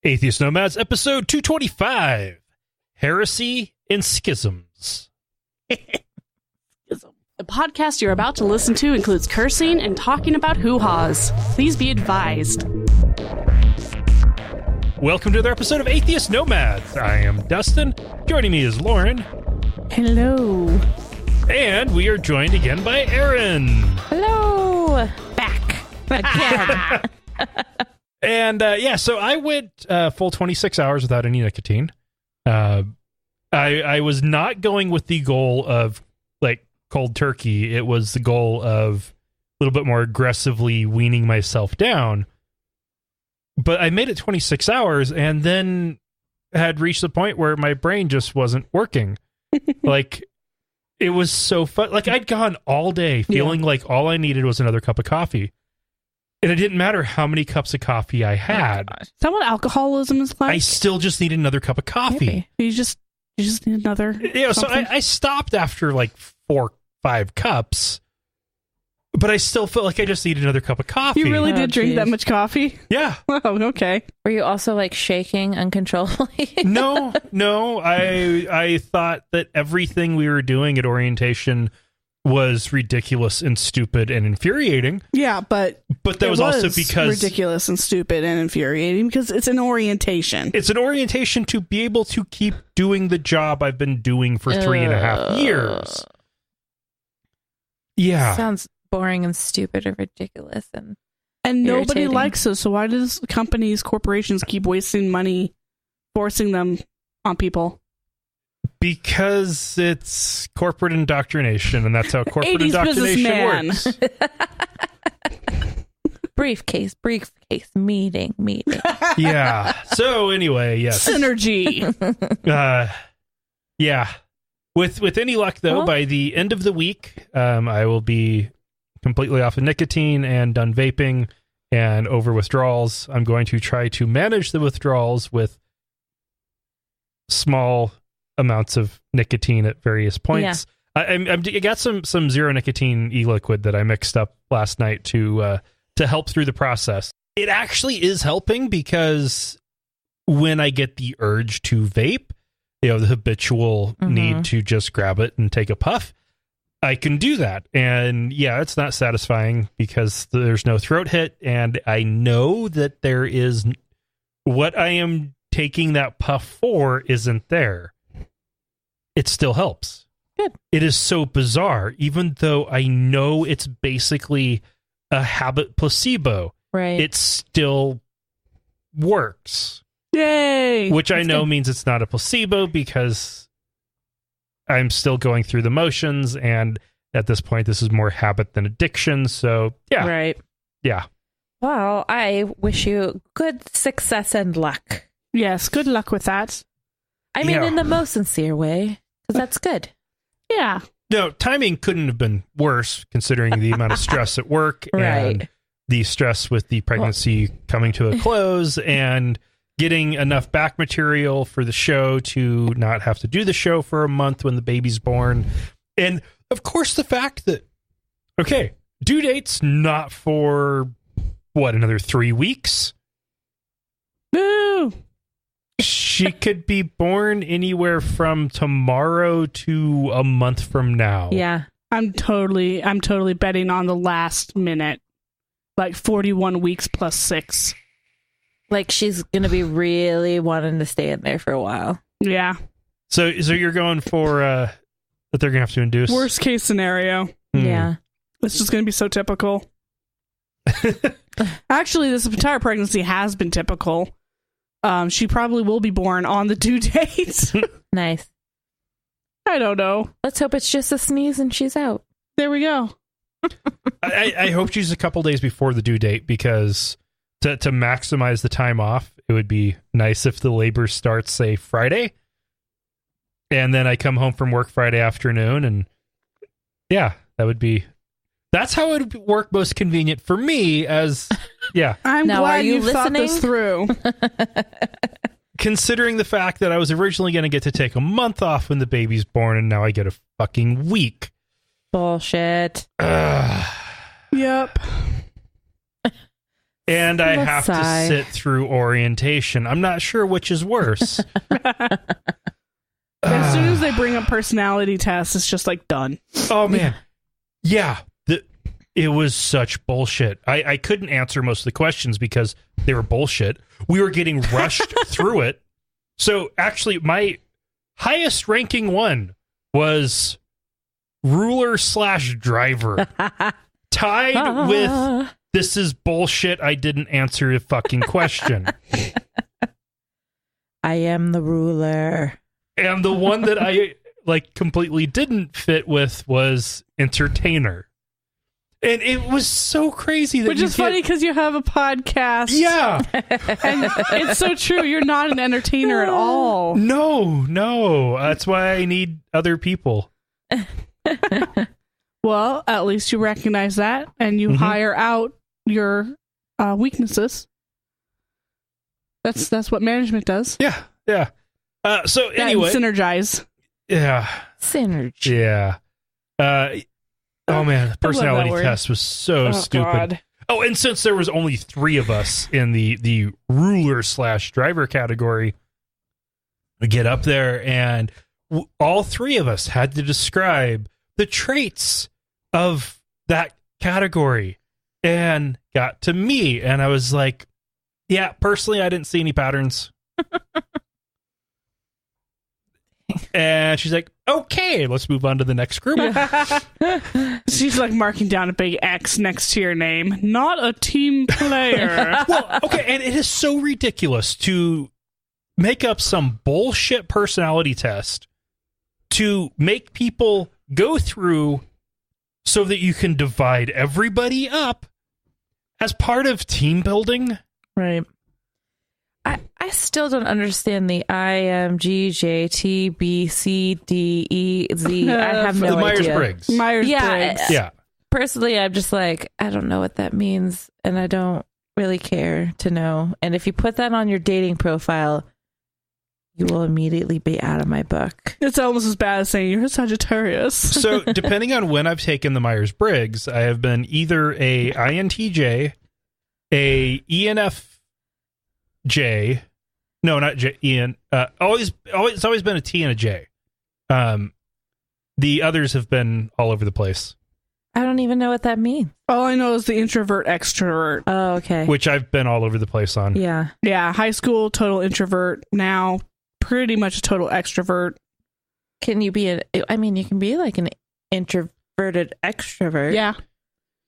Atheist Nomads, episode 225, Heresy and Schisms. The podcast you're about to listen to includes cursing and talking about hoo-haws. Please be advised. Welcome to another episode of Atheist Nomads. I am Dustin. Joining me is Lauren. Hello. And we are joined again by Erin. Hello. Back again. And so I went full 26 hours without any nicotine. I was not going with the goal of like cold turkey. It was the goal of a little bit more aggressively weaning myself down. But I made it 26 hours and then had reached the point where my brain just wasn't working. Like, it was so fun. Like, I'd gone all day feeling like all I needed was another cup of coffee. And it didn't matter how many cups of coffee I had. Is that what alcoholism is like? I still just needed another cup of coffee. Maybe. You just need another. Yeah, so something? I stopped after like 4-5 cups. But I still felt like I just needed another cup of coffee. You really did drink geez. that much coffee? Yeah. Oh, okay. Were you also like shaking uncontrollably? No. I thought that everything we were doing at orientation was ridiculous and stupid and infuriating. Yeah, but that was also because ridiculous and stupid and infuriating because it's an orientation. it's an orientation to be able to keep doing the job I've been doing for 3.5 years. Yeah. Sounds boring and stupid or ridiculous and nobody irritating. likes us, so why does corporations keep wasting money, forcing them on people? Because it's corporate indoctrination, and that's how corporate 80s indoctrination businessman. works. briefcase meeting. Yeah. So anyway, yes. Synergy. Yeah. With any luck, though, Well- by the end of the week, I will be completely off of nicotine and done vaping and over withdrawals. I'm going to try to manage the withdrawals with small amounts of nicotine at various points. I got some zero nicotine e-liquid that I mixed up last night to help through the process. It actually is helping because when I get the urge to vape, the habitual need to just grab it and take a puff, I can do that. And yeah, it's not satisfying because there's no throat hit. And I know that there is what I am taking that puff for isn't there. It still helps. Good. It is so bizarre, even though I know it's basically a habit placebo. Right. It still works. Yay! Which I That's know good. means it's not a placebo because I'm still going through the motions, and at this point, this is more habit than addiction. So, yeah. Right. Yeah. Well, I wish you good success and luck. Yes, good luck with that. I mean, Yeah. in the most sincere way, because that's good. Yeah. No, timing couldn't have been worse considering the amount of stress at work and Right. the stress with the pregnancy coming to a close and getting enough back material for the show to not have to do the show for a month when the baby's born. And of course, the fact that, okay, due date's not for another 3 weeks? Woo! She could be born anywhere from tomorrow to a month from now. Yeah. I'm totally betting on the last minute. Like 41 weeks plus 6. Like she's going to be really wanting to stay in there for a while. Yeah. So you're going for that they're going to have to induce? Worst case scenario. Yeah. It's just going to be so typical. Actually, this entire pregnancy has been typical. She probably will be born on the due date. Nice. I don't know. Let's hope it's just a sneeze and she's out. There we go. I hope she's a couple days before the due date because to maximize the time off, it would be nice if the labor starts, say, Friday. And then I come home from work Friday afternoon. And yeah, that's how it would work most convenient for me yeah. I'm Now, glad are you you've thought this listening? through. Considering the fact that I was originally going to get to take a month off when the baby's born and now I get a fucking week. Bullshit. Yep. and I Let's have sigh. to sit through orientation. I'm not sure which is worse. As soon as they bring up personality tests, it's just like done. Oh, man. Yeah. It was such bullshit. I couldn't answer most of the questions because they were bullshit. We were getting rushed through it. So actually, my highest ranking one was ruler/driver. Tied with this is bullshit. I didn't answer a fucking question. I am the ruler. And the one that I completely didn't fit with was entertainer. And it was so crazy that Which is funny because you have a podcast. Yeah. And it's so true. You're not an entertainer at all. No. That's why I need other people. Well, at least you recognize that and you hire out your weaknesses. That's what management does. Yeah. So anyway, synergize. Yeah. Synergy. Yeah. Oh man, the personality word. test was so stupid. God. Oh, and since there was only 3 of us in the ruler/driver category, we get up there and all 3 of us had to describe the traits of that category, and got to me, and I was like, yeah, personally, I didn't see any patterns. And she's like, okay, let's move on to the next group. She's like marking down a big X next to your name. Not a team player. Well, okay, and it is so ridiculous to make up some bullshit personality test to make people go through so that you can divide everybody up as part of team building. Right. I still don't understand the IMGJTBCDEZ. I have no The idea. Myers-Briggs. Myers-Briggs. Yeah. Personally, I'm just like, I don't know what that means, and I don't really care to know. And if you put that on your dating profile, you will immediately be out of my book. It's almost as bad as saying you're a Sagittarius. So depending on when I've taken the Myers-Briggs, I have been either a INTJ, a ENFJ, no, not J, EN, it's always been a T and a J. The others have been all over the place. I don't even know what that means. All I know is the introvert extrovert. Oh, okay. Which I've been all over the place on. Yeah. Yeah, high school, total introvert. Now, pretty much a total extrovert. Can you be you can be like an introverted extrovert. Yeah.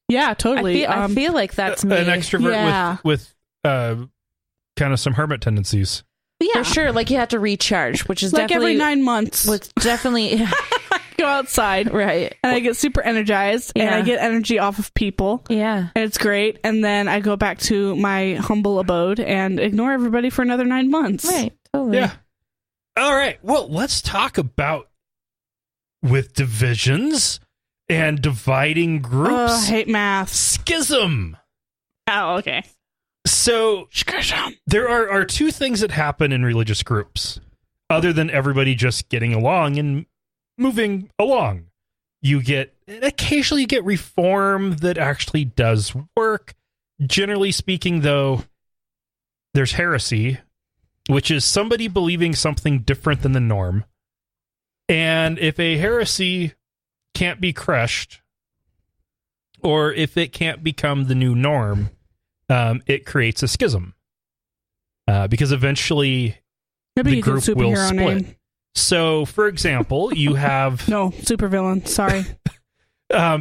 Yeah, totally. I feel like that's me. An extrovert Yeah. with kind of some hermit tendencies. Yeah. For sure. Like you have to recharge, which is like definitely every 9 months. Which definitely Go outside. right. And I get super energized and Yeah. I get energy off of people. Yeah. And it's great. And then I go back to my humble abode and ignore everybody for another 9 months. Right. Totally. Yeah. All right. Well, let's talk about with divisions and dividing groups. I hate math. Schism. Oh, okay. So there are 2 things that happen in religious groups, other than everybody just getting along and moving along. Occasionally you get reform that actually does work. Generally speaking, though, there's heresy, which is somebody believing something different than the norm. And if a heresy can't be crushed, or if it can't become the new norm, it creates a schism. Because eventually Maybe the group will superhero split. name. So, for example, you have No, supervillain. Sorry.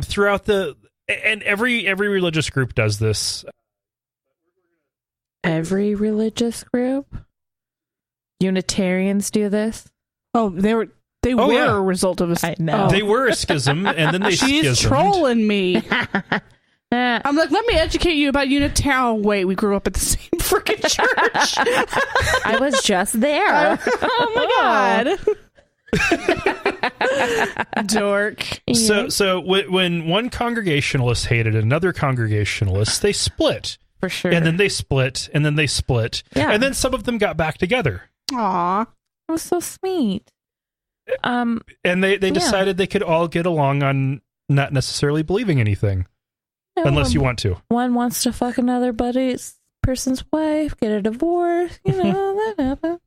throughout and every religious group does this. Every religious group? Unitarians do this? Oh, they were yeah. a result of a... I know. Oh. They were a schism, and then they She's schismed. trolling me. I'm like, let me educate you about Unitarian. Oh, wait, we grew up at the same freaking church. I was just there. Oh my god. Dork. So when one Congregationalist hated another Congregationalist, they split. For sure. And then they split, and then they split. Yeah. And then some of them got back together. Aw. It was so sweet. And they decided they could all get along on not necessarily believing anything. unless you want to. One wants to fuck another person's wife, get a divorce, that happens.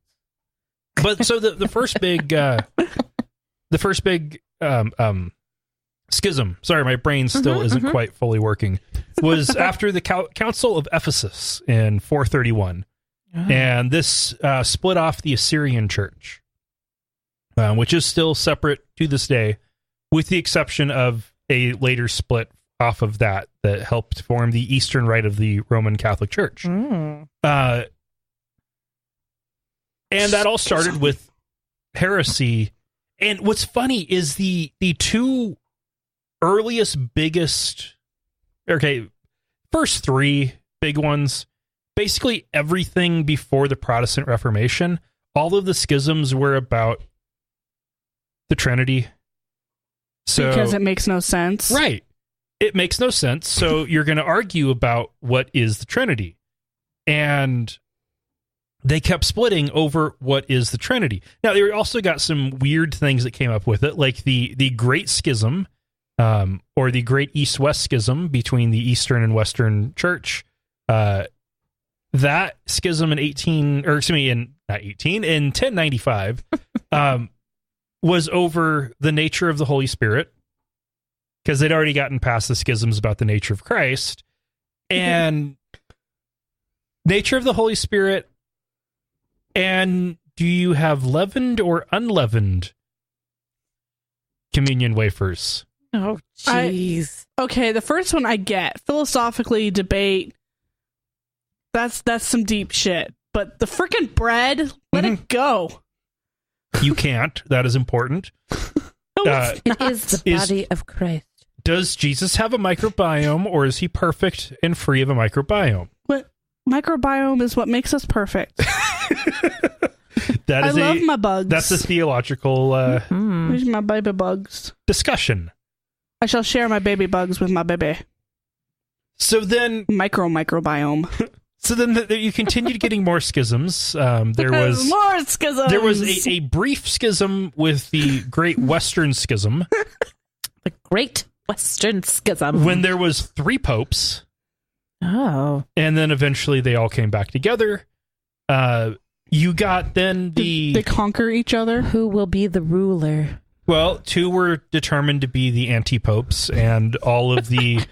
But so the first big schism, sorry, my brain still isn't quite fully working, was after the Council of Ephesus in 431. And this split off the Assyrian church, which is still separate to this day, with the exception of a later split off of that helped form the Eastern Rite of the Roman Catholic Church. And that all started with heresy. And what's funny is the two first three big ones, basically everything before the Protestant Reformation, all of the schisms were about the Trinity. So, because it makes no sense. Right. It makes no sense. So you're going to argue about what is the Trinity. And they kept splitting over what is the Trinity. Now, they also got some weird things that came up with it, like the Great Schism, or the Great East-West Schism between the Eastern and Western Church. That schism in 1095 was over the nature of the Holy Spirit, because they'd already gotten past the schisms about the nature of Christ. And nature of the Holy Spirit, and do you have leavened or unleavened communion wafers? Oh, jeez. Okay, the first one I get. Philosophically, debate. That's some deep shit. But the freaking bread, let it go. You can't. That is important. It is the body of Christ. Does Jesus have a microbiome, or is he perfect and free of a microbiome? What microbiome is what makes us perfect. I love my bugs. That's a theological Where's my baby bugs? discussion. I shall share my baby bugs with my baby. So then, microbiome. So then you continued getting more schisms. There was more schisms. There was a brief schism with the Great Western Schism. The Great Western Schism. When there was 3 popes. Oh. And then eventually they all came back together. You got then Did they conquer each other? Who will be the ruler? Well, 2 were determined to be the anti-popes, and all of the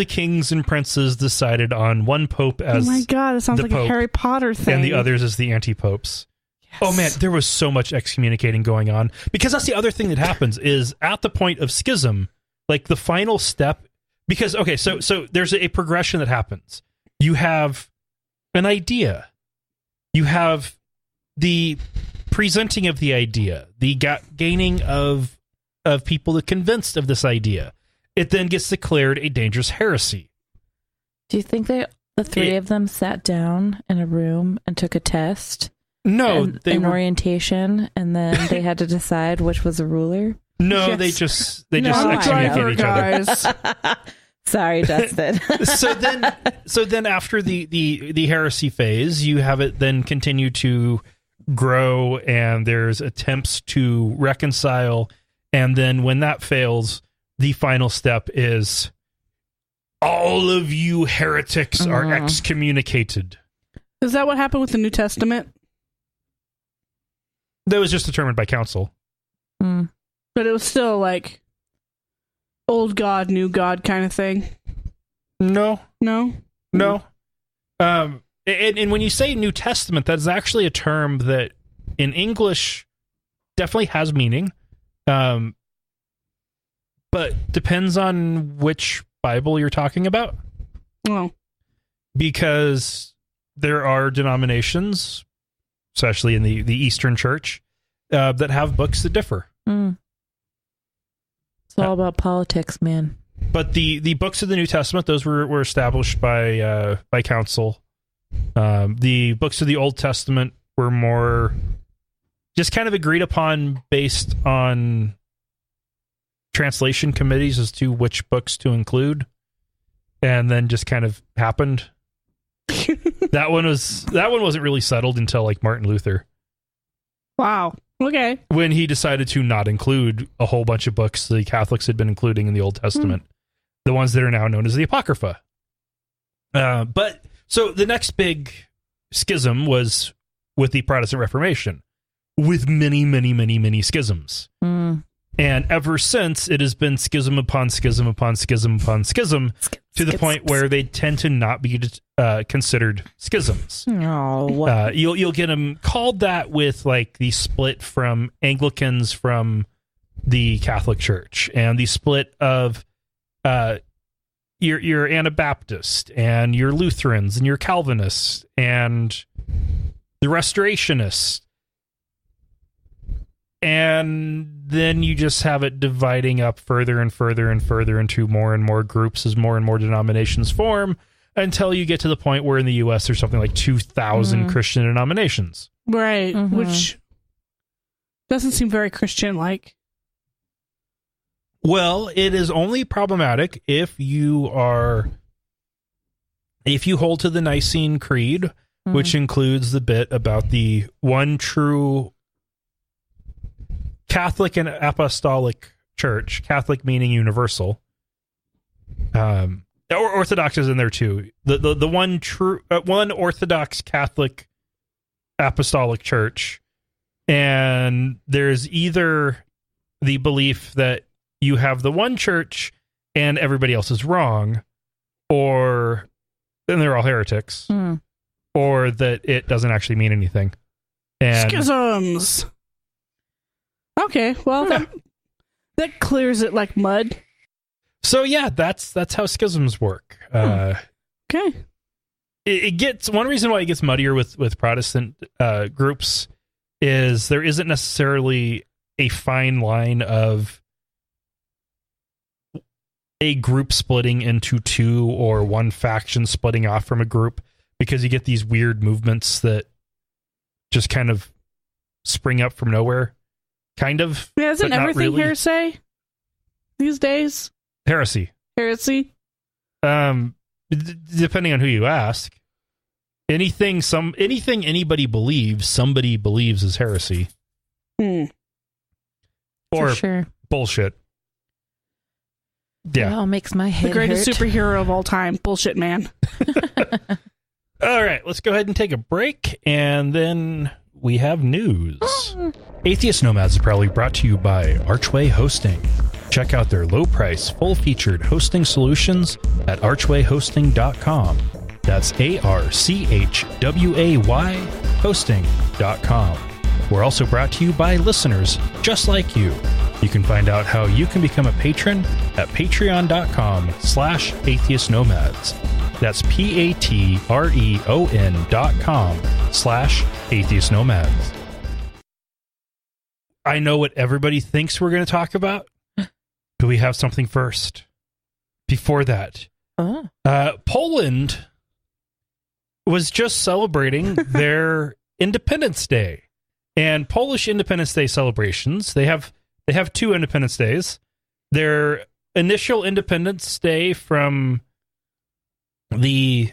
kings and princes decided on one pope as oh my god, it sounds like a Harry Potter thing. And the others as the anti-popes. Yes. Oh man, there was so much excommunicating going on. Because that's the other thing that happens is at the point of schism, like the final step, because, okay, so there's a progression that happens. You have an idea. You have the presenting of the idea, the gaining of people that are convinced of this idea. It then gets declared a dangerous heresy. Do you think the three of them sat down in a room and took a test? No, an orientation, and then they had to decide which was the ruler? No, yes. they just excommunicate each other. Sorry, Dustin. so then after the heresy phase, you have it then continue to grow, and there's attempts to reconcile, and then when that fails, the final step is all of you heretics are excommunicated. Is that what happened with the New Testament? That was just determined by council. But it was still like old God, new God kind of thing. No. And when you say New Testament, that's actually a term that in English definitely has meaning. But depends on which Bible you're talking about. Oh. Because there are denominations, especially in the Eastern Church, that have books that differ. It's all about politics, man. But the books of the New Testament, those were established by council. The books of the Old Testament were more just kind of agreed upon based on translation committees as to which books to include, and then just kind of happened. That one wasn't really settled until like Martin Luther. Wow. Okay. When he decided to not include a whole bunch of books the Catholics had been including in the Old Testament. the ones that are now known as the Apocrypha. But so the next big schism was with the Protestant Reformation, with many, many, many, many schisms. And ever since, it has been schism upon schism upon schism upon schism, to the point where they tend to not be considered schisms. Oh, you'll get them called that with like the split from Anglicans from the Catholic Church, and the split of your Anabaptist and your Lutherans and your Calvinists and the Restorationists. And then you just have it dividing up further and further and further into more and more groups as more and more denominations form, until you get to the point where in the U.S. there's something like 2,000 Christian denominations. Right, which doesn't seem very Christian-like. Well, it is only problematic if you hold to the Nicene Creed, which includes the bit about the one true Catholic and Apostolic Church, Catholic meaning universal. Orthodox is in there too. The one true one Orthodox Catholic Apostolic Church, and there's either the belief that you have the one church and everybody else is wrong, or then they're all heretics, or that it doesn't actually mean anything. And schisms. Okay, well, that clears it like mud. So yeah, that's how schisms work. Okay. It gets, one reason why it gets muddier with Protestant groups is there isn't necessarily a fine line of a group splitting into two or one faction splitting off from a group, because you get these weird movements that just kind of spring up from nowhere. Kind of. Yeah, isn't everything really heresy these days? Heresy. Depending on who you ask. Anything anybody believes, somebody believes is heresy. Or for sure. Bullshit. Yeah. It all makes my head the greatest hurt. Superhero of all time. Bullshit man. All right, let's go ahead and take a break, and then we have news. Atheist Nomads is proudly brought to you by Archway Hosting. Check out their low-price, full-featured hosting solutions at archwayhosting.com. That's ARCHWAY hosting.com. We're also brought to you by listeners just like you. You can find out how you can become a patron at patreon.com/atheistnomads. That's patreon.com/atheistnomads. I know what everybody thinks we're going to talk about, but we have something first. Before that, Poland was just celebrating their Independence Day. And Polish Independence Day celebrations, they have two Independence Days. Their initial Independence Day from the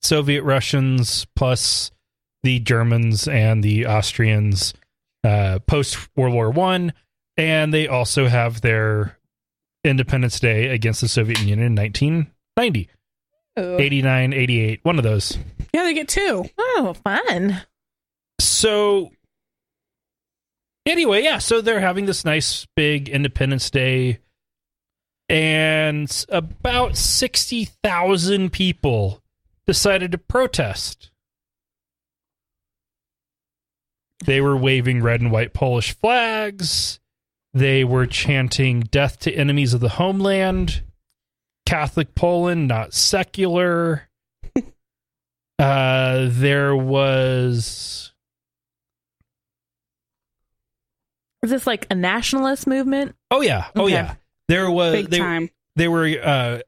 Soviet Russians plus the Germans and the Austrians post World War I, and they also have their Independence Day against the Soviet Union in 1990. 89, 88, one of those. Yeah, they get two. Oh, fun. So anyway, yeah, so they're having this nice big Independence Day, and about 60,000 people decided to protest. They were waving red and white Polish flags. They were chanting "Death to enemies of the homeland." Catholic Poland, not secular. There was... Is this like a nationalist movement? Oh, yeah. Oh, Okay. yeah. There was... Big time. They were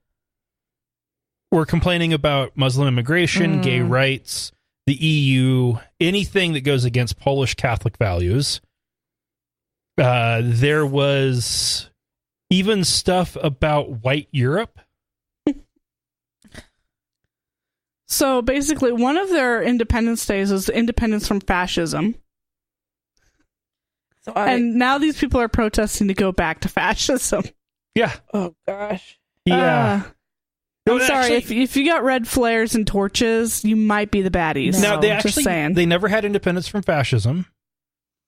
complaining about Muslim immigration, gay rights, the EU, anything that goes against Polish Catholic values. There was even stuff about white Europe. So basically, one of their Independence Days is independence from fascism. And now these people are protesting to go back to fascism. Yeah. oh gosh. Yeah. I'm sorry, if you got red flares and torches, you might be the baddies. Now, they just saying. They never had independence from fascism,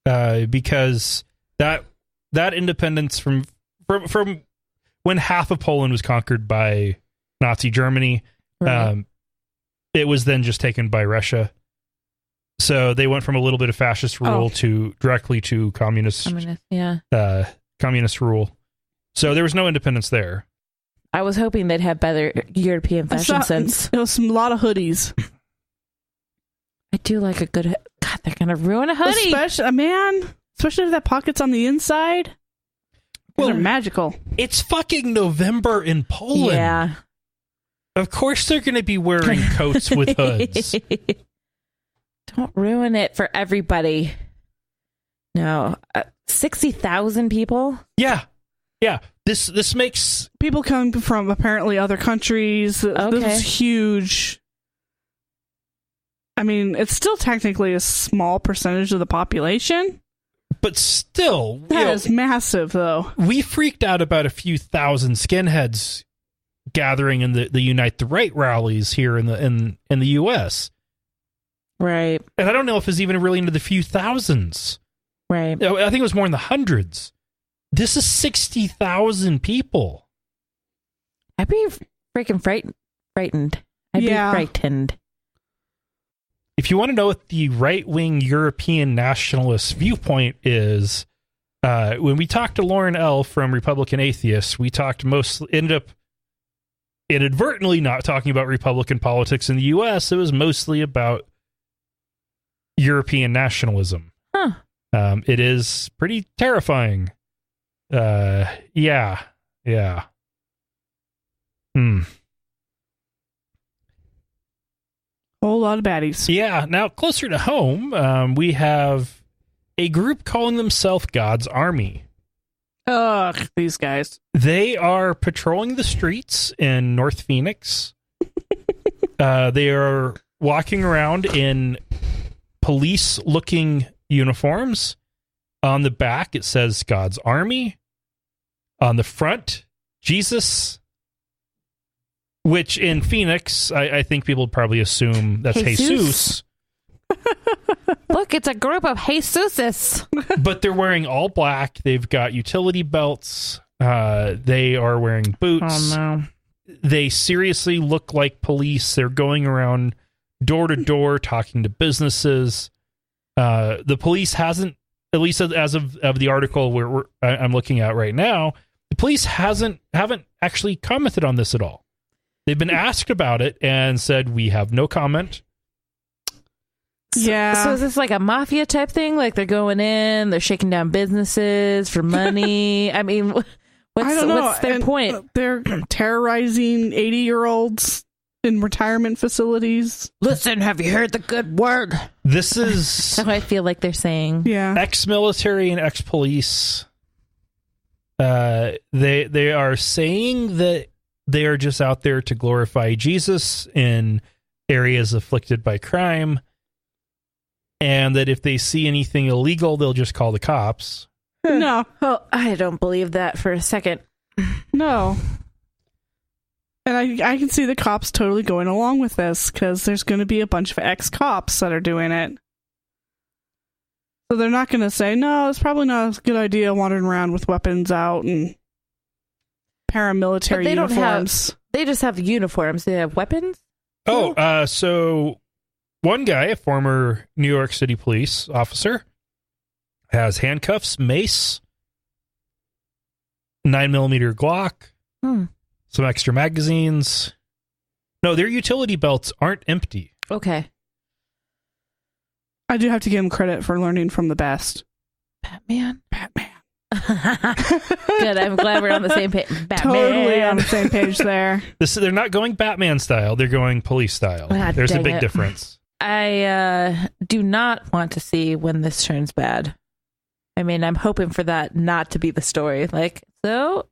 because that independence from when half of Poland was conquered by Nazi Germany, Right. it was then just taken by Russia. So they went from a little bit of fascist rule to directly to communist rule. So there was no independence there. I was hoping they'd have better European fashion sense. It was a lot of hoodies. I do like a good... God, they're going to ruin a hoodie. Especially if that pocket's on the inside. Those are magical. It's fucking November in Poland. Yeah. Of course they're going to be wearing coats with hoods. Don't ruin it for everybody. No. 60,000 people? Yeah. This makes... People come from apparently other countries. Okay. This is huge. I mean, it's still technically a small percentage of the population. But still... That is massive, though. We freaked out about a few thousand skinheads gathering in the Unite the Right rallies here in the U.S. Right. And I don't know if it's even really into the few thousands. Right. I think it was more in the hundreds. This is 60,000 people. I'd be freaking frightened. I'd be frightened. If you want to know what the right-wing European nationalist viewpoint is, when we talked to Lauren L. from Republican Atheists, we ended up inadvertently not talking about Republican politics in the U.S. It was mostly about European nationalism. Huh. It is pretty terrifying. Yeah. Whole lot of baddies. Yeah. Now, closer to home, we have a group calling themselves God's Army. Ugh, these guys. They are patrolling the streets in North Phoenix. They are walking around in police-looking uniforms. On the back, it says God's Army. On the front, Jesus. Which in Phoenix, I think people would probably assume that's Jesus. Look, it's a group of Jesuses. But they're wearing all black. They've got utility belts. They are wearing boots. Oh, no. They seriously look like police. They're going around door to door talking to businesses. The police hasn't, at least as of the article where I'm looking at right now, the police haven't actually commented on this at all. They've been asked about it and said, we have no comment. Yeah. So is this like a mafia type thing? Like they're going in, they're shaking down businesses for money? I mean, what's their point? They're terrorizing 80-year-olds in retirement facilities. Listen, have you heard the good word? This is... That's what I feel like they're saying. Yeah. Ex-military and ex-police. They are saying that they are just out there to glorify Jesus in areas afflicted by crime, and that if they see anything illegal, they'll just call the cops. No. Oh, I don't believe that for a second. No. And I can see the cops totally going along with this, because there's going to be a bunch of ex-cops that are doing it. So they're not going to say, no, it's probably not a good idea wandering around with weapons out and paramilitary uniforms. They just have uniforms. They have weapons? Oh, so one guy, a former New York City police officer, has handcuffs, mace, 9mm Glock, some extra magazines. No, their utility belts aren't empty. Okay. I do have to give him credit for learning from the best. Batman. Good. I'm glad we're on the same page. Batman. Totally on the same page there. They're not going Batman style. They're going police style. There's a big difference. I do not want to see when this turns bad. I mean, I'm hoping for that not to be the story. Like, so?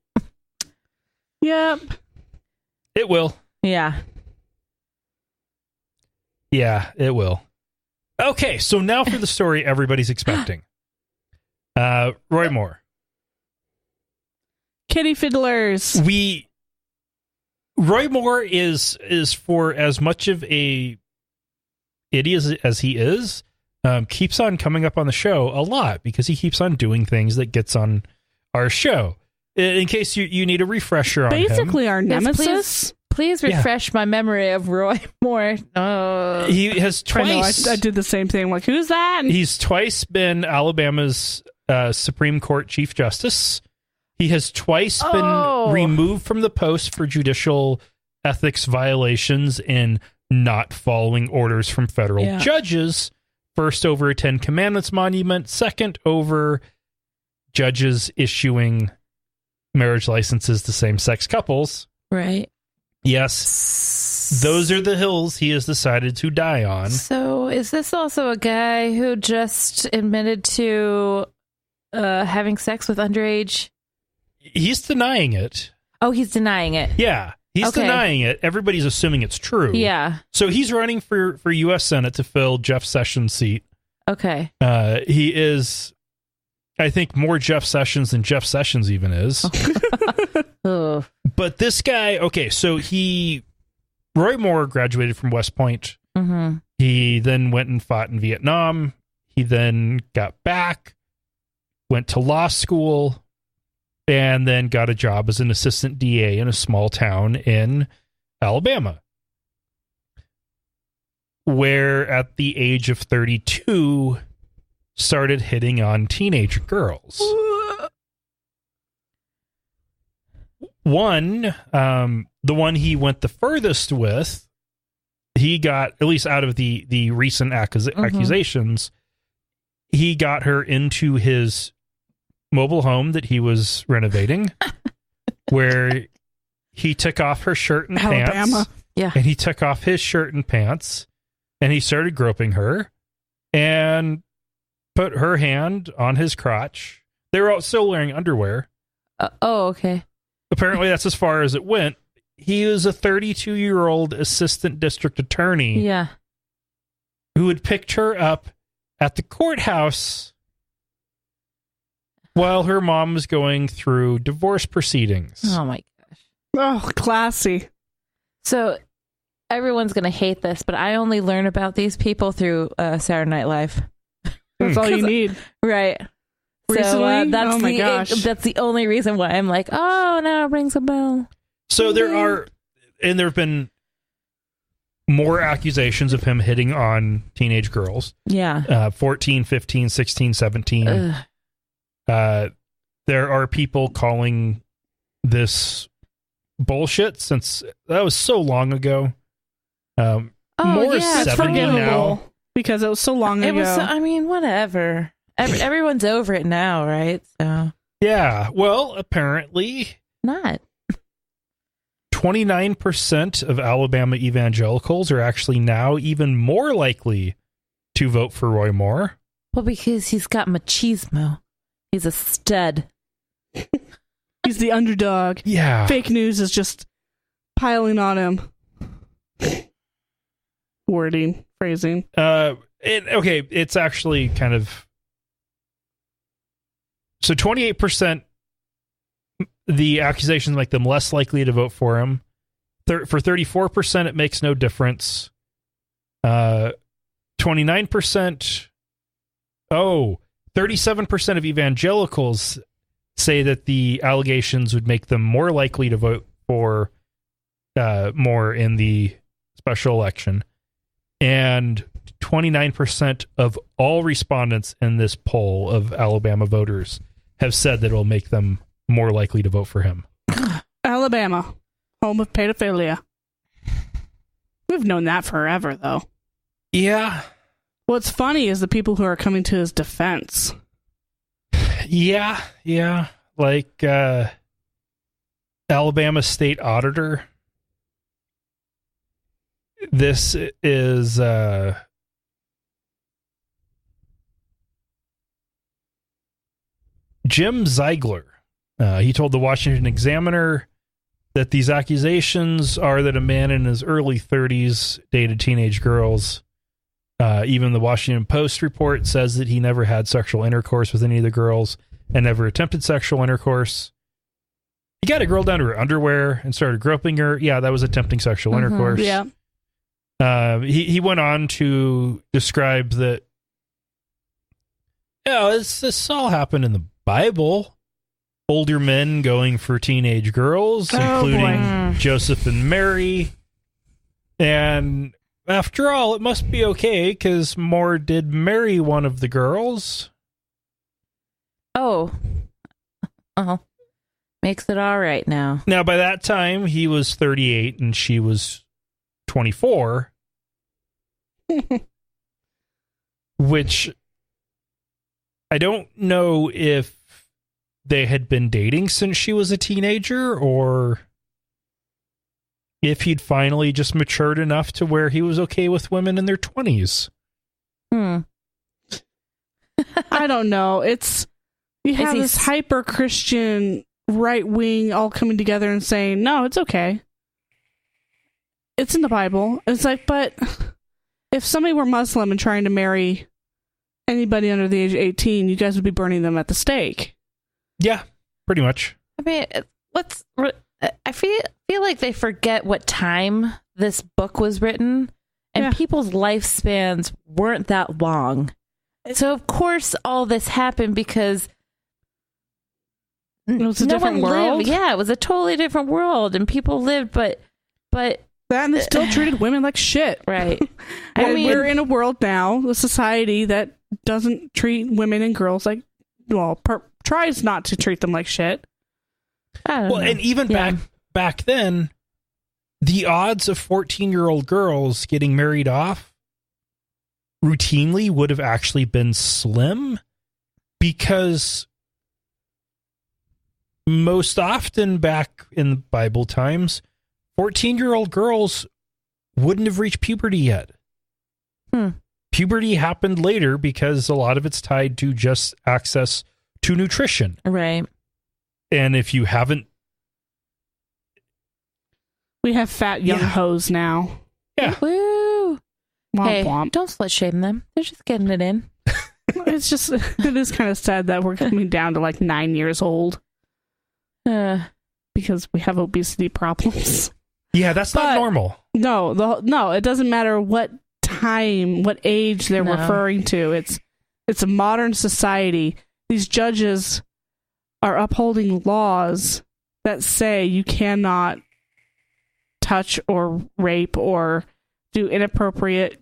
Yep. It will. Yeah. Yeah, it will. Okay, so now for the story everybody's expecting. Roy Moore. Kitty fiddlers. We Roy Moore is for as much of a idiot as he is, keeps on coming up on the show a lot because he keeps on doing things that gets on our show. In case you need a refresher on basically him. our nemesis. Please refresh my memory of Roy Moore. He has twice. I did the same thing. Like, who's that? He's twice been Alabama's Supreme Court Chief Justice. He has twice been removed from the post for judicial ethics violations and not following orders from federal judges. First over a Ten Commandments monument. Second over judges issuing marriage licenses to same-sex couples. Right. Yes. Those are the hills he has decided to die on. So is this also a guy who just admitted to having sex with underage? He's denying it. Oh, he's denying it. Yeah, he's denying it. Everybody's assuming it's true. Yeah. So he's running for U.S. Senate to fill Jeff Sessions' seat. Okay. He is, I think, more Jeff Sessions than Jeff Sessions even is. Oh. But this guy, so Roy Moore graduated from West Point. Mm-hmm. He then went and fought in Vietnam. He then got back, went to law school, and then got a job as an assistant DA in a small town in Alabama, where at the age of 32 started hitting on teenage girls. One, the one he went the furthest with, he got, at least out of the recent accusations, he got her into his mobile home that he was renovating, where he took off her shirt and pants. Yeah. And he took off his shirt and pants, and he started groping her and put her hand on his crotch. They were all still wearing underwear. Okay. Apparently, that's as far as it went. He was a 32-year-old assistant district attorney. Yeah. Who had picked her up at the courthouse while her mom was going through divorce proceedings. Oh, my gosh. Oh, classy. So everyone's going to hate this, but I only learn about these people through Saturday Night Live. That's all you need. Right. Recently? So oh my gosh. That's the only reason why I'm like, oh, now it rings a bell. So there have been more accusations of him hitting on teenage girls. Yeah. 14, 15, 16, 17. There are people calling this bullshit since that was so long ago. More 70 now. Because it was so long ago. Whatever. Everyone's over it now, right? So yeah. Well, apparently not. 29% of Alabama evangelicals are actually now even more likely to vote for Roy Moore. Well, because he's got machismo. He's a stud. He's the underdog. Yeah. Fake news is just piling on him. Wording, phrasing. It's actually kind of... So 28%, the accusations make them less likely to vote for him. For 34%, it makes no difference. 29%... 37% of evangelicals say that the allegations would make them more likely to vote for Moore in the special election. And 29% of all respondents in this poll of Alabama voters have said that it will make them more likely to vote for him. Alabama, home of pedophilia. We've known that forever, though. Yeah. What's funny is the people who are coming to his defense. Yeah. Like Alabama state auditor. This is Jim Ziegler. He told the Washington Examiner that these accusations are that a man in his early 30s dated teenage girls. Even the Washington Post report says that he never had sexual intercourse with any of the girls and never attempted sexual intercourse. he got a girl down to her underwear and started groping her. Yeah, that was attempting sexual intercourse. Yeah. He went on to describe that, this all happened in the Bible. Older men going for teenage girls, including Joseph and Mary. And after all, it must be okay because Moore did marry one of the girls. Oh. Makes it all right now. Now, by that time, he was 38 and she was 24. Which I don't know if they had been dating since she was a teenager or if he'd finally just matured enough to where he was okay with women in their 20s. I don't know. You have this hyper Christian right wing all coming together and saying, no, it's okay. It's in the Bible. It's like, but if somebody were Muslim and trying to marry anybody under the age of 18, you guys would be burning them at the stake. Yeah, pretty much. I mean, I feel like they forget what time this book was written, and people's lifespans weren't that long. So, of course, all this happened because it was a different world. Yeah, it was a totally different world, and people lived, but that, and they still treated women like shit. Right. I mean, we're in a world now, a society that doesn't treat women and girls like, tries not to treat them like shit. Well, and even back then, the odds of 14-year-old girls getting married off routinely would have actually been slim because most often back in Bible times, 14-year-old girls wouldn't have reached puberty yet. Puberty happened later because a lot of it's tied to just access to nutrition. Right. And if you haven't... We have fat young hoes now. Yeah. Woo! Womp Hey, womp. don't slut shame them. They're just getting it in. It is kind of sad that we're coming down to like 9 years old. Because we have obesity problems. Yeah, that's not normal. No, it doesn't matter what time, what age they're referring to. It's a modern society. These judges are upholding laws that say you cannot touch or rape or do inappropriate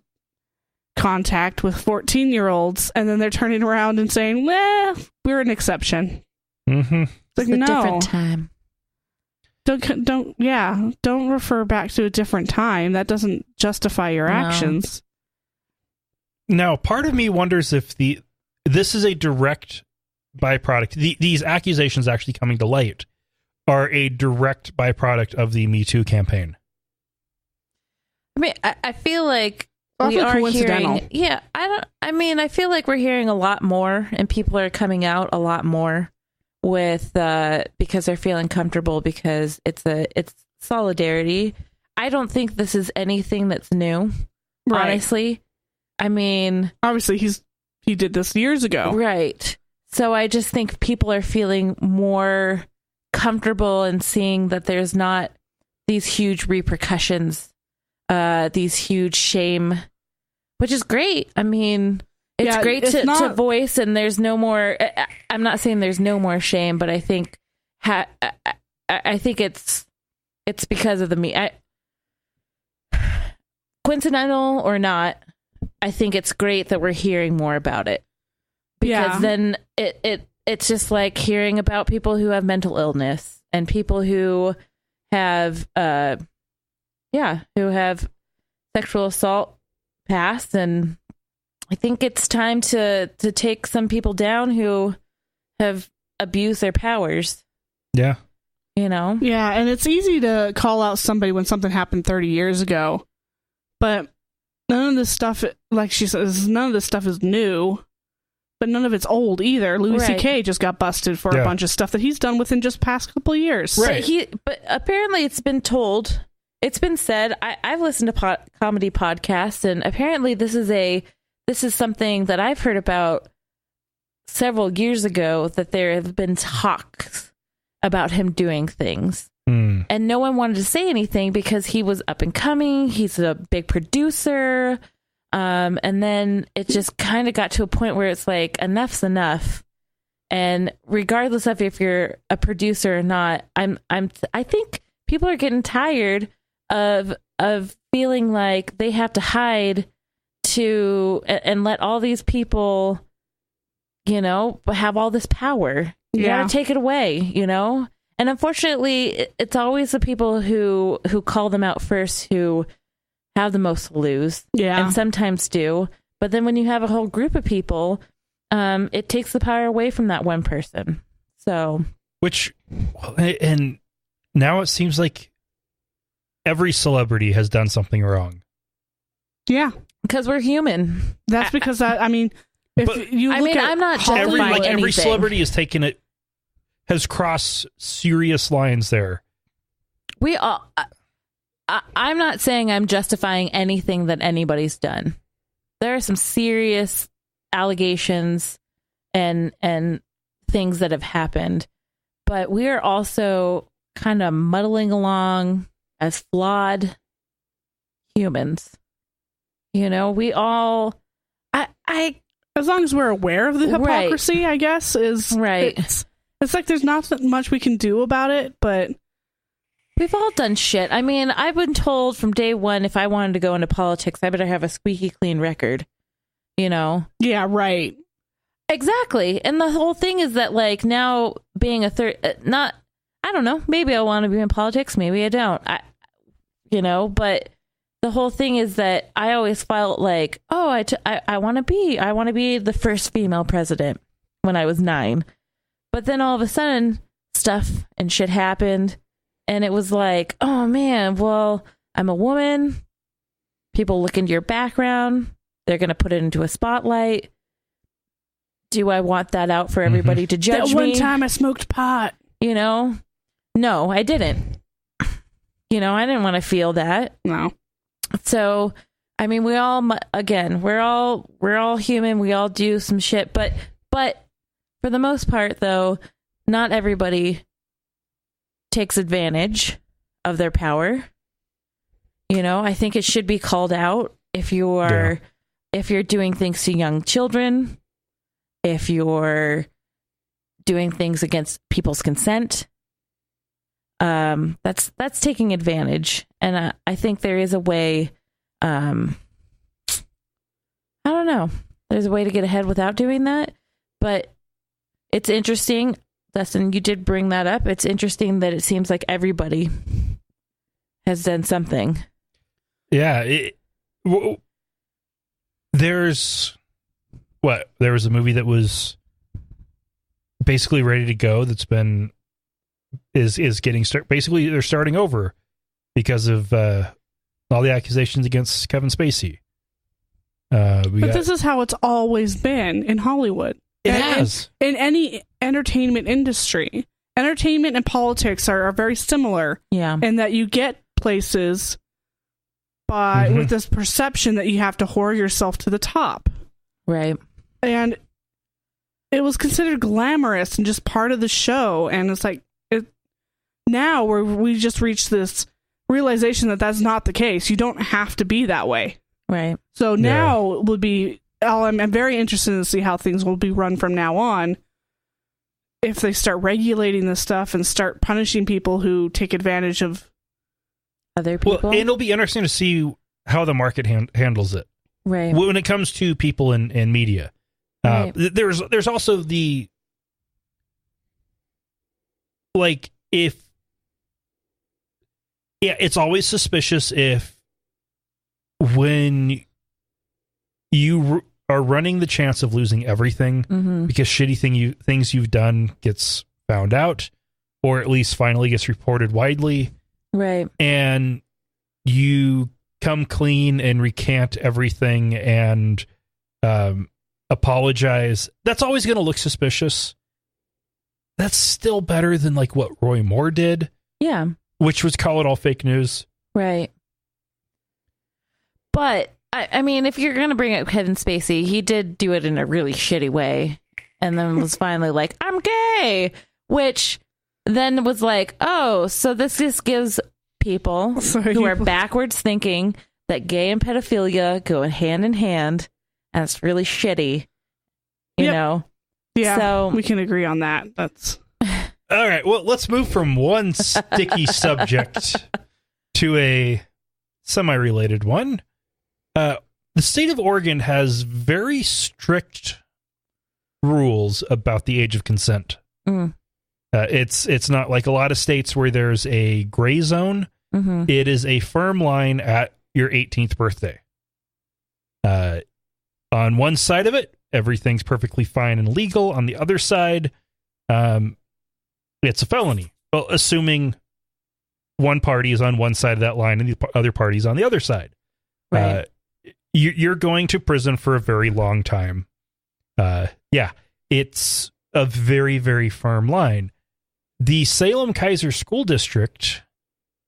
contact with 14-year-olds, and then they're turning around and saying, well, we're an exception. Mm-hmm. It's a different time. Don't refer back to a different time. That doesn't justify your actions. Now, part of me wonders if this is a direct byproduct. These accusations actually coming to light are a direct byproduct of the Me Too campaign. I mean, I feel like we are hearing... Yeah, I feel like we're hearing a lot more, and people are coming out a lot more with because they're feeling comfortable because it's solidarity. I don't think this is anything that's new, honestly. I mean, obviously he did this years ago. Right. So I just think people are feeling more comfortable and seeing that there's not these huge repercussions, these huge shame, which is great. I mean, it's great to voice, and there's no more. I'm not saying there's no more shame, but I think I think it's because of the coincidental or not. I think it's great that we're hearing more about it, because then it's just like hearing about people who have mental illness and people who have who have sexual assault past, and I think it's time to take some people down who have abused their powers. Yeah. You know? Yeah, and it's easy to call out somebody when something happened 30 years ago, but none of this stuff, like she says, none of this stuff is new, but none of it's old either. Louis C.K. just got busted for a bunch of stuff that he's done within just past couple of years. Right. But apparently it's been told, it's been said, I've listened to comedy podcasts, and apparently this is something that I've heard about several years ago, that there have been talks about him doing things. And no one wanted to say anything because he was up and coming. He's a big producer. And then it just kind of got to a point where it's like, enough's enough. And regardless of if you're a producer or not, I think people are getting tired of feeling like they have to hide and let all these people, have all this power. You gotta take it away, And unfortunately, it's always the people who call them out first who have the most to lose. Yeah. And sometimes do. But then when you have a whole group of people, it takes the power away from that one person. So. And now it seems like every celebrity has done something wrong. Yeah. Because we're human. That's because I'm not justifying every celebrity has taken it, has crossed serious lines there. I'm not saying I'm justifying anything that anybody's done. There are some serious allegations and things that have happened, but we are also kind of muddling along as flawed humans. We all, as long as we're aware of the hypocrisy, right. I guess is right. It's like there's not much we can do about it, but we've all done shit. I mean, I've been told from day one, if I wanted to go into politics, I better have a squeaky clean record, Yeah, right. Exactly. And the whole thing is that, like, now being I don't know, maybe I want to be in politics, maybe I don't. But the whole thing is that I always felt like, oh, I want to be the first female president when I was 9. But then all of a sudden, stuff and shit happened. And it was like, oh, man, well, I'm a woman. People look into your background. They're going to put it into a spotlight. Do I want that out for everybody to judge me? That one time I smoked pot. No, I didn't. I didn't want to feel that. No. So, I mean, we're all human. We all do some shit. But for the most part, though, not everybody takes advantage of their power. I think it should be called out if you're doing things to young children, if you're doing things against people's consent. That's taking advantage. And I think there is a way, I don't know, there's a way to get ahead without doing that. But it's interesting, Dustin, you did bring that up. It's interesting that it seems like everybody has done something. Yeah. There was a movie that was basically ready to go that's is getting basically they're starting over because of all the accusations against Kevin Spacey. This is how it's always been in Hollywood. It has. In any entertainment industry. Entertainment and politics are very similar. Yeah. In that you get places with this perception that you have to whore yourself to the top. Right. And it was considered glamorous and just part of the show. And it's like, now we just reached this realization that that's not the case. You don't have to be that way. Right. So now would be, I'm very interested to see how things will be run from now on. If they start regulating this stuff and start punishing people who take advantage of other people. Well, and it'll be interesting to see how the market handles it. Right. When it comes to people in media. Right. There's also the, like, it's always suspicious if when you are running the chance of losing everything because shitty things you've done gets found out, or at least finally gets reported widely. Right. And you come clean and recant everything and apologize. That's always going to look suspicious. That's still better than like what Roy Moore did. Yeah. Which was call it all fake news. Right. But I mean, if you're going to bring up Kevin Spacey, he did do it in a really shitty way. And then was finally like, I'm gay, which then was like, oh, so this just gives people who are backwards thinking that gay and pedophilia go hand in hand, and it's really shitty, you know? Yeah, so we can agree on that. That's all right. Well, let's move from one sticky subject to a semi-related one. The state of Oregon has very strict rules about the age of consent. It's not like a lot of states where there's a gray zone. It is a firm line at your 18th birthday. On one side of it, everything's perfectly fine and legal. On the other side, it's a felony. Well, assuming one party is on one side of that line and the other party is on the other side. Right. You're going to prison for a very long time. It's a very, very firm line. The Salem-Keizer School District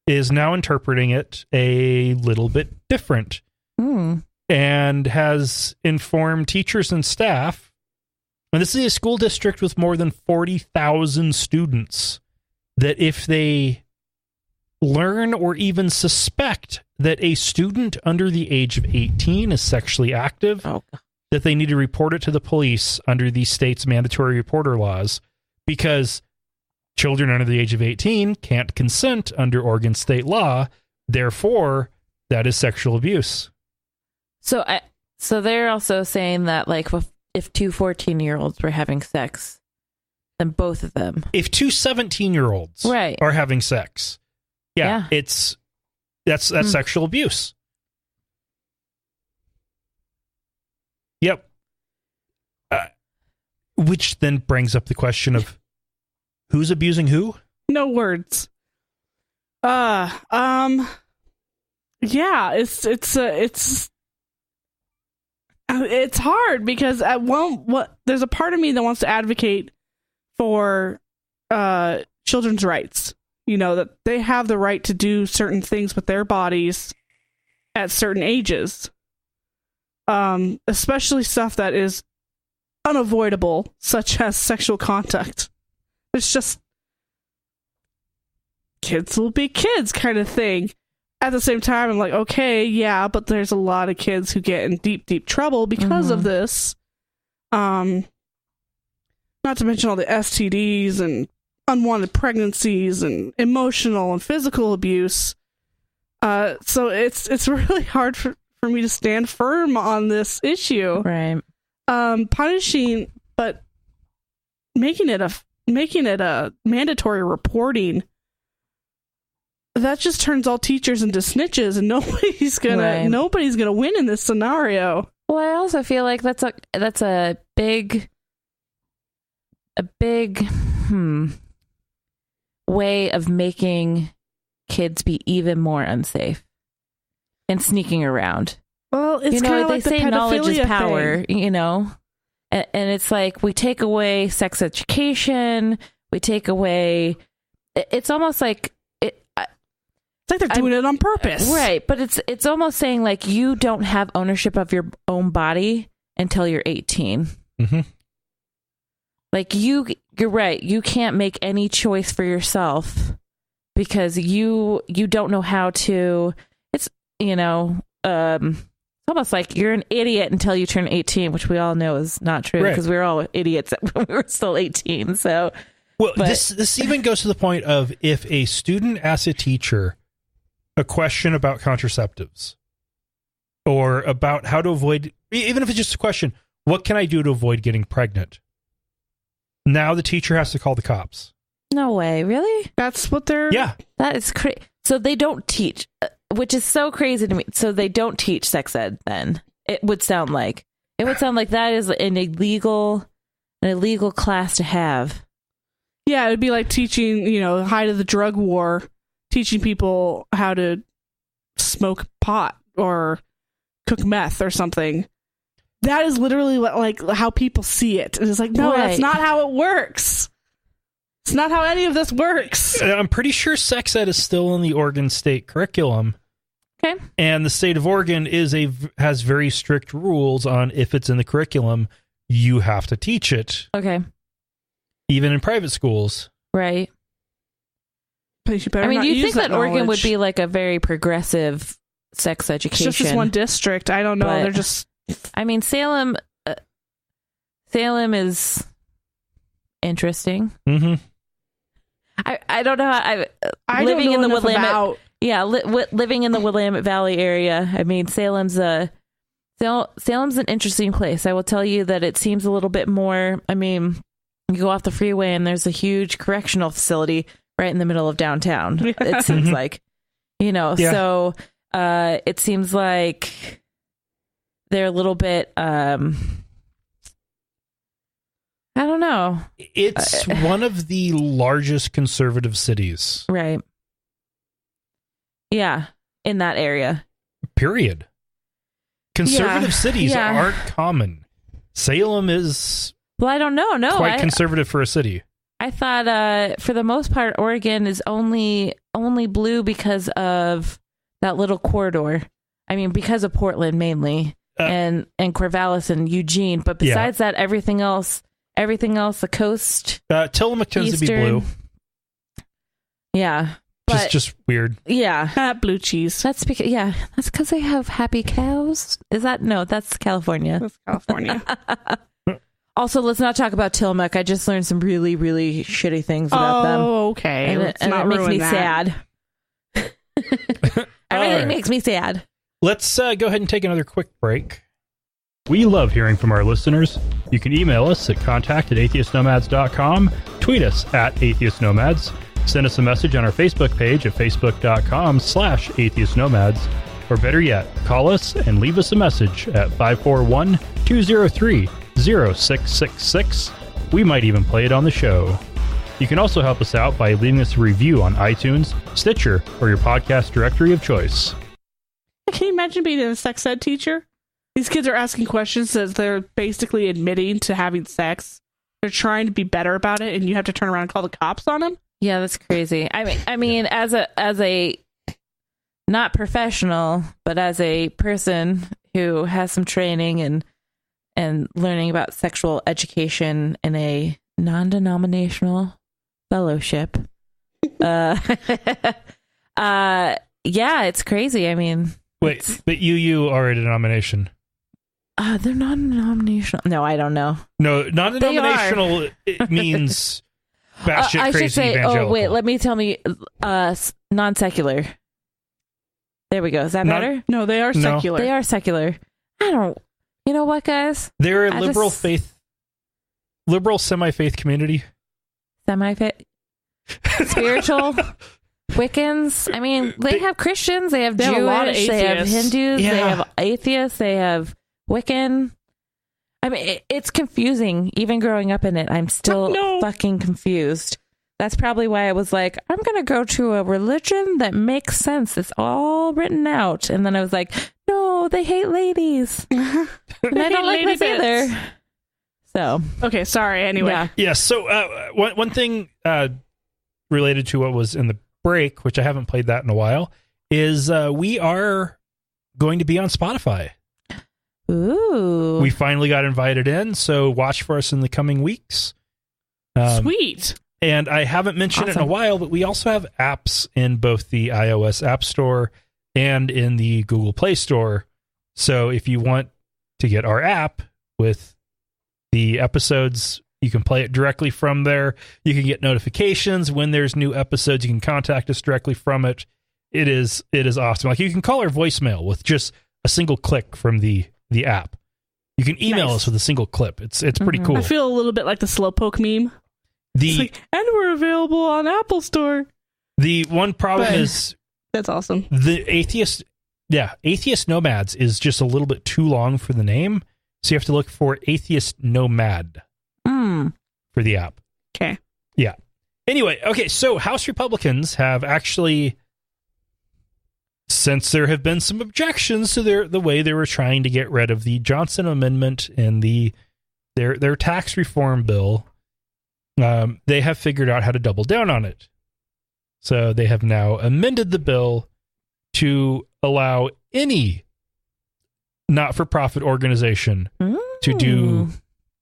is now interpreting it a little bit different and has informed teachers and staff. And this is a school district with more than 40,000 students, that if they learn or even suspect that a student under the age of 18 is sexually active, that they need to report it to the police under the state's mandatory reporter laws, because children under the age of 18 can't consent under Oregon state law. Therefore, that is sexual abuse. So they're also saying that, like, if two 14-year-olds were having sex, then both of them. If two 17-year-olds are having sex, that's sexual abuse. Yep. Which then brings up the question of who's abusing who? no words. Yeah, it's hard because there's a part of me that wants to advocate for children's rights. You know, that they have the right to do certain things with their bodies at certain ages. Especially stuff that is unavoidable, such as sexual contact. It's just kids will be kids kind of thing. At the same time, I'm like, okay, yeah, but there's a lot of kids who get in deep, deep trouble because of this. Not to mention all the STDs and unwanted pregnancies and emotional and physical abuse. So it's really hard for me to stand firm on this issue. Right. Punishing, but making it a mandatory reporting, that just turns all teachers into snitches, and nobody's gonna win in this scenario. Well, I also feel like that's a big way of making kids be even more unsafe and sneaking around. Well, it's kind of like they say knowledge is power, thing. you know, and it's like we take away sex education, we take away. It's almost like it's like they're doing it on purpose, right? But it's almost saying like you don't have ownership of your own body until you're 18. Mm-hmm. Like you're right. You can't make any choice for yourself because you don't know how to. It's almost like you're an idiot until you turn 18, which we all know is not true because we were all idiots when we were still 18. So, this even goes to the point of if a student asks a teacher a question about contraceptives or about how to avoid, even if it's just a question, what can I do to avoid getting pregnant? Now the teacher has to call the cops. No way, really? That's what they're... Yeah. That is crazy. So they don't teach, which is so crazy to me. So they don't teach sex ed then. It would sound like that is an illegal class to have. Yeah, it would be like teaching, height of the drug war, teaching people how to smoke pot or cook meth or something. That is literally how people see it. And it's like, no, That's not how it works. It's not how any of this works. I'm pretty sure sex ed is still in the Oregon state curriculum. Okay. And the state of Oregon has very strict rules on if it's in the curriculum, you have to teach it. Okay. Even in private schools. Right. But you better I mean, not you use think that Oregon would knowledge. be like a very progressive sex education? It's just this one district. I don't know. But, They're just. I mean, Salem is interesting. Mm-hmm. I don't know. I living don't know in the enough Willamette. about. Yeah, living in the Willamette Valley area. I mean, Salem's an interesting place. I will tell you that it seems a little bit more. I mean, you go off the freeway and there's a huge correctional facility right in the middle of downtown. It seems like, Yeah. So it seems like they're a little bit. I don't know. It's one of the largest conservative cities. Right. Yeah, in that area. Period. Conservative cities yeah. aren't common. Salem is Well, I don't know. No, quite conservative for a city. I thought for the most part, Oregon is only blue because of that little corridor. I mean, because of Portland mainly, and Corvallis and Eugene. But besides that, everything else, the coast, Tillamook tends to be blue. Yeah. But, just weird. Yeah. Blue cheese. That's because they have happy cows. Is that? No, that's California. That's California. Also, let's not talk about Tillamook. I just learned some really, really shitty things about them. Oh, okay. And it makes me sad. Everything makes me sad. Let's go ahead and take another quick break. We love hearing from our listeners. You can email us at contact@atheistnomads.com, tweet us @atheistnomads, send us a message on our Facebook page at facebook.com/atheistnomads, or better yet, call us and leave us a message at 541-203-0666. We might even play it on the show. You can also help us out by leaving us a review on iTunes, Stitcher, or your podcast directory of choice. Can you imagine being a sex ed teacher? These kids are asking questions as they're basically admitting to having sex. They're trying to be better about it, and you have to turn around and call the cops on them? Yeah, that's crazy. I mean, as a not professional, but as a person who has some training and learning about sexual education in a non-denominational fellowship. Yeah, it's crazy. I mean, wait, but you are a denomination. They're non-denominational. No, I don't know. No, non-denominational. It means batshit I crazy should say. evangelical. Oh, wait. Let me tell me. Non-secular. There we go. Is that better? No, they are secular. They are secular. I don't. You know what, guys? They're a liberal semi-faith community. Semi-faith, spiritual. Wiccans. I mean, they have Christians. They have Jewish. Have a lot of they have Hindus. Yeah. They have atheists. They have Wiccan. I mean, it's confusing. Even growing up in it, I'm still fucking confused. That's probably why I was like, I'm going to go to a religion that makes sense. It's all written out. And then I was like, no, they hate ladies. And I don't like this either. So. Okay, sorry. Anyway. Yeah, so one thing related to what was in the break, which I haven't played that in a while, is we are going to be on Spotify. Ooh. We finally got invited in, so watch for us in the coming weeks. Sweet. And I haven't mentioned it in a while, but we also have apps in both the iOS App Store and in the Google Play Store. So if you want to get our app with the episodes, you can play it directly from there. You can get notifications when there's new episodes. You can contact us directly from it. It is awesome. Like, you can call our voicemail with just a single click from the app. You can email us with a single clip. It's pretty cool. I feel a little bit like the Slowpoke meme. And we're available on Apple Store. The one problem is that's awesome. The Atheist Nomads is just a little bit too long for the name, so you have to look for Atheist Nomad for the app. Okay. Yeah. Anyway, okay, so House Republicans have actually, since there have been some objections to the way they were trying to get rid of the Johnson Amendment and their tax reform bill, they have figured out how to double down on it. So they have now amended the bill to allow any not-for-profit organization to do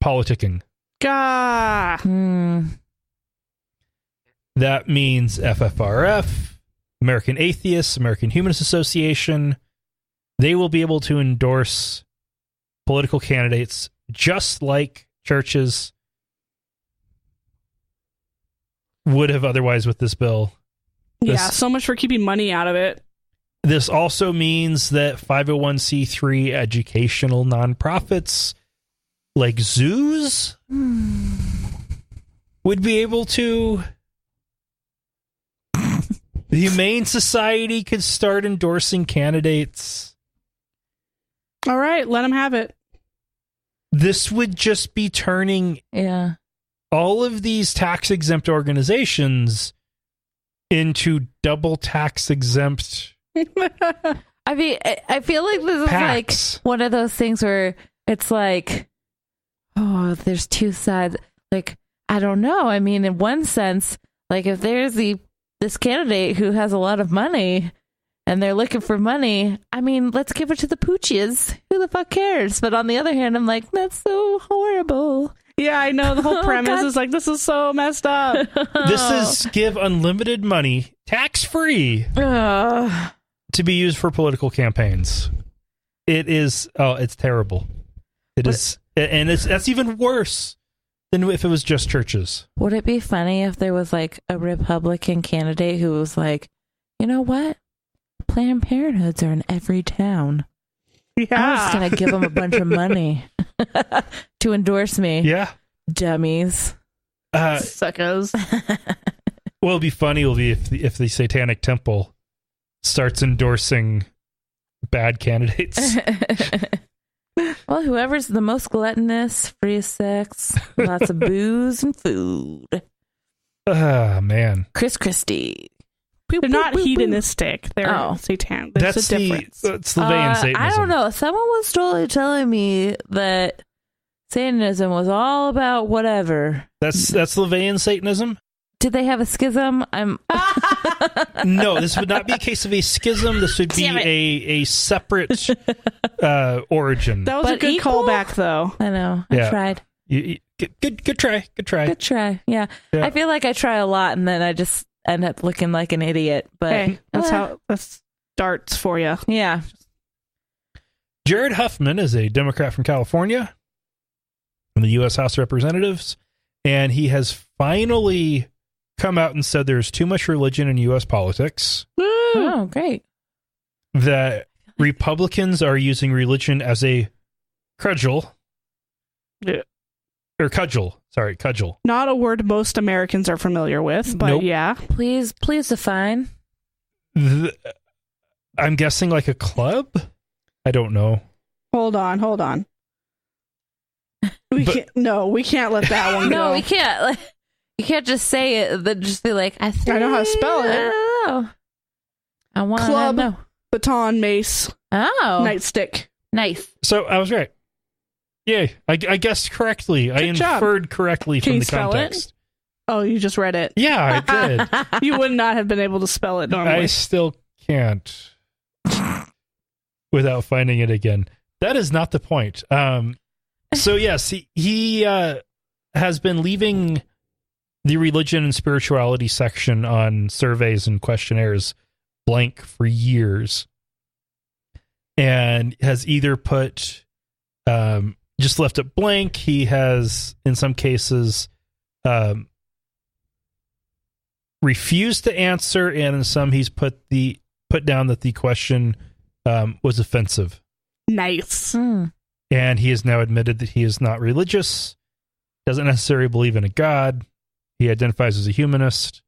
politicking. Gah. That means FFRF, American Atheists, American Humanist Association, they will be able to endorse political candidates just like churches would have otherwise with this bill. So much for keeping money out of it. This also means that 501c3 educational nonprofits like zoos would be able to. The Humane Society could start endorsing candidates. All right, let them have it. This would just be turning all of these tax-exempt organizations into double tax-exempt. I mean, I feel like this is like one of those things where it's like, oh, there's two sides. Like, I don't know. I mean, in one sense, like if there's this candidate who has a lot of money and they're looking for money, I mean, let's give it to the poochies. Who the fuck cares? But on the other hand, I'm like, that's so horrible. Yeah, I know. The whole premise is like, this is so messed up. This is give unlimited money, tax-free, to be used for political campaigns. It is, it's terrible. Is, and that's even worse than if it was just churches. Would it be funny if there was like a Republican candidate who was like, you know what? Planned Parenthoods are in every town. Yeah. I'm just going to give them a bunch of money to endorse me. Yeah. Dummies. Suckers. What will be funny will be if the Satanic Temple starts endorsing bad candidates. Well, whoever's the most gluttonous, free sex, lots of booze and food. Man. Chris Christie. They're not hedonistic. They're satanic. There's a difference. That's LaVeyan Satanism. I don't know. Someone was totally telling me that Satanism was all about whatever. That's LaVeyan Satanism? Did they have a schism? No, this would not be a case of a schism. This would be a separate origin. That was a good callback, though. I know. I tried. Good try. Good try. Yeah. I feel like I try a lot and then I just end up looking like an idiot. But hey, that's how that starts for you. Yeah. Jared Huffman is a Democrat from California in the U.S. House of Representatives, and he has finally come out and said there's too much religion in U.S. politics. Oh, great. That Republicans are using religion as a cudgel. Yeah. Or cudgel. Sorry, cudgel. Not a word most Americans are familiar with, but yeah. Please define. I'm guessing like a club? I don't know. Hold on. We can't let that one go. No, we can't. Like, you can't just say it, then just be like, I know how to spell it. I want club, to know. Baton, mace, nightstick. Nice. So I was right. Yay. I guessed correctly. I inferred correctly from the context. Oh, you just read it. Yeah, I did. You would not have been able to spell it normally. I still can't without finding it again. That is not the point. So yes, he has been leaving the religion and spirituality section on surveys and questionnaires blank for years, and has either put just left it blank. He has, in some cases, refused to answer, and in some he's put down that the question was offensive. Nice. And he has now admitted that he is not religious, doesn't necessarily believe in a god. He identifies as a humanist.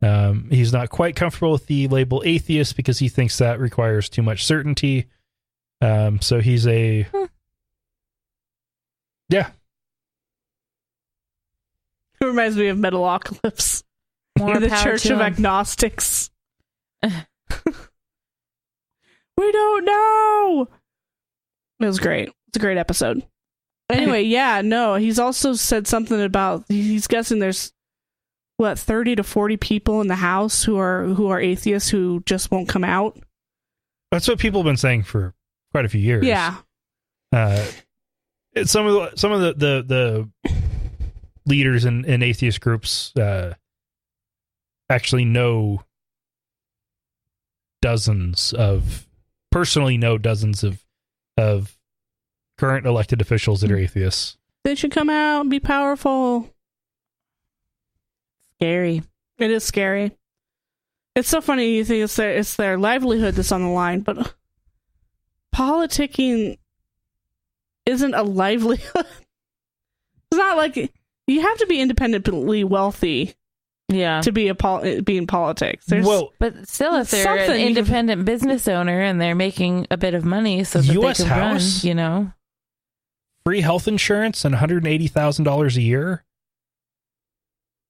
He's not quite comfortable with the label atheist because he thinks that requires too much certainty. So he's a... Yeah. It reminds me of Metalocalypse. More the Church of Agnostics. We don't know. It was great. It's a great episode. Anyway, he's also said something about he's guessing there's 30 to 40 people in the house who are atheists who just won't come out. That's what people have been saying for quite a few years. Yeah. Some of the leaders in atheist groups actually know dozens of current elected officials that are atheists. They should come out and be powerful. Scary. It is scary. It's so funny. You think it's their livelihood that's on the line, but politicking isn't a livelihood. It's not like you have to be independently wealthy. Yeah. To be be in politics. But still, if they're an independent business owner and they're making a bit of money so that US they can House, run, free health insurance and $180,000 a year.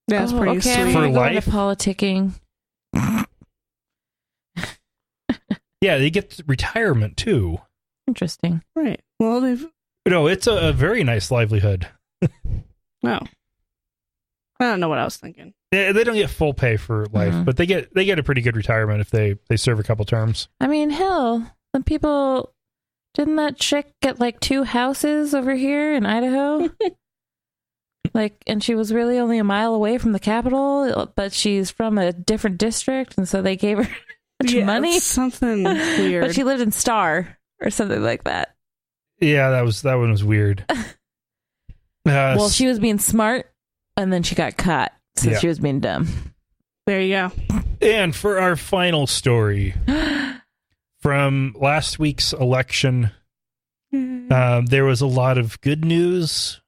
That's pretty sweet. I'm For going life. to politicking. Yeah, they get retirement too. Interesting. Right. Well, it's a very nice livelihood. No. I don't know what I was thinking. They don't get full pay for life, but they get a pretty good retirement if they serve a couple terms. I mean, hell, the people, didn't that chick get like 2 houses over here in Idaho? And she was really only a mile away from the Capitol, but she's from a different district, and so they gave her money. Something weird. But she lived in Star or something like that. Yeah, that one was weird. Well, she was being smart, and then she got caught, so she was being dumb. There you go. And for our final story from last week's election, there was a lot of good news.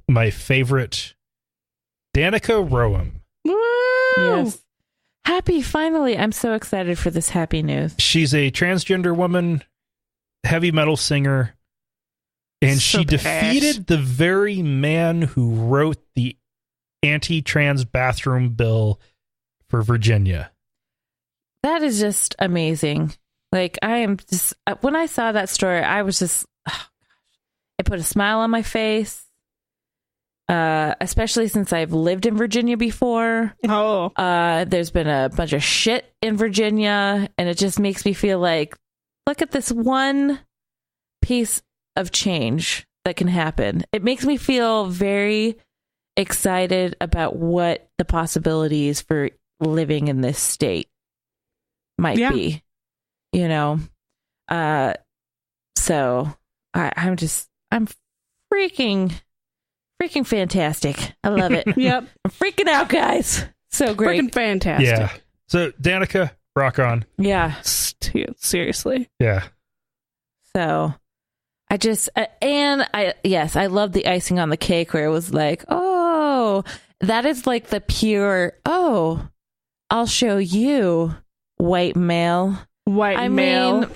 My favorite, Danica Roem. Woo! Yes. Finally. I'm so excited for this happy news. She's a transgender woman, heavy metal singer, and she defeated the very man who wrote the anti-trans bathroom bill for Virginia. That is just amazing. I am just, when I saw that story, I was just, it put a smile on my face. Especially since I've lived in Virginia before. Oh. There's been a bunch of shit in Virginia, and it just makes me feel like, look at this one piece of change that can happen. It makes me feel very excited about what the possibilities for living in this state might be, so I'm freaking fantastic. I love it. Yep. I'm freaking out, guys. So great. Freaking fantastic. Yeah. So Danica, rock on. Yeah. Seriously. Yeah. So I just, I love the icing on the cake where it was like, oh, that is like the pure, oh, I'll show you, white male. I mean,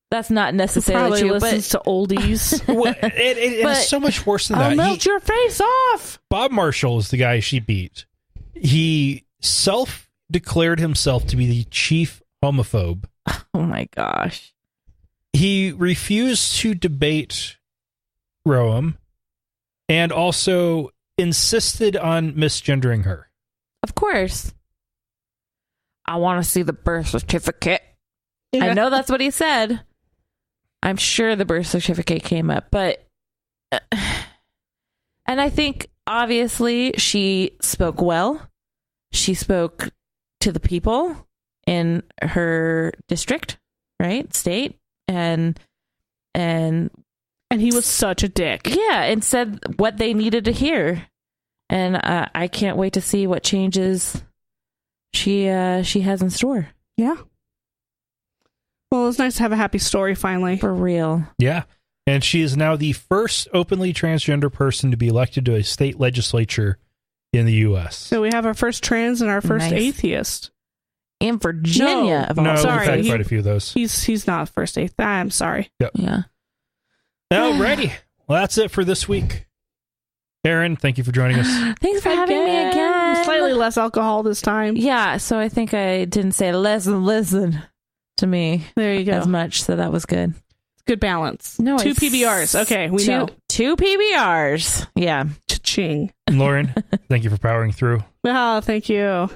that's not necessarily true, listens to oldies. Well, it's so much worse than that. I'll melt your face off. Bob Marshall is the guy she beat. He self-declared himself to be the chief homophobe. Oh my gosh. He refused to debate Roem and also insisted on misgendering her. Of course. I want to see the birth certificate. Yeah. I know that's what he said. I'm sure the birth certificate came up, but and I think obviously she spoke well. She spoke to the people in her district, right? State, and he was such a dick. Yeah, and said what they needed to hear. And I can't wait to see what changes she has in store. Yeah. Well, it's nice to have a happy story finally. For real. Yeah. And she is now the first openly transgender person to be elected to a state legislature in the U.S. So we have our first trans and our first atheist. In Virginia. We've had quite a few of those. He's not first atheist. I'm sorry. Yep. Yeah. Alrighty. Well, that's it for this week. Erin, thank you for joining us. Thanks for having me again. Slightly less alcohol this time. Yeah, so I think I didn't say listen to me. There you go. As much, so that was good. Good balance. No, 2 PBRs. Okay, we know. 2 PBRs. Yeah. Cha-ching. Lauren, thank you for powering through. Oh, thank you.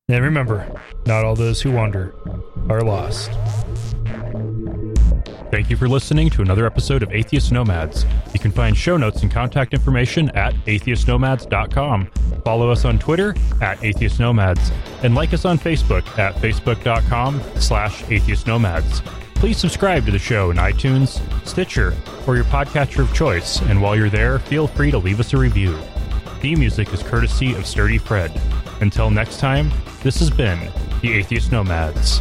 And remember, not all those who wander are lost. Thank Thank you for listening to another episode of Atheist Nomads. You can find show notes and contact information at atheistnomads.com. Follow us on Twitter at Atheist Nomads, and like us on Facebook at facebook.com/atheistnomads. Please subscribe to the show in iTunes, Stitcher, or your podcatcher of choice, and while you're there, feel free to leave us a review. Theme music is courtesy of Sturdy Fred. Until next time, this has been the Atheist Nomads.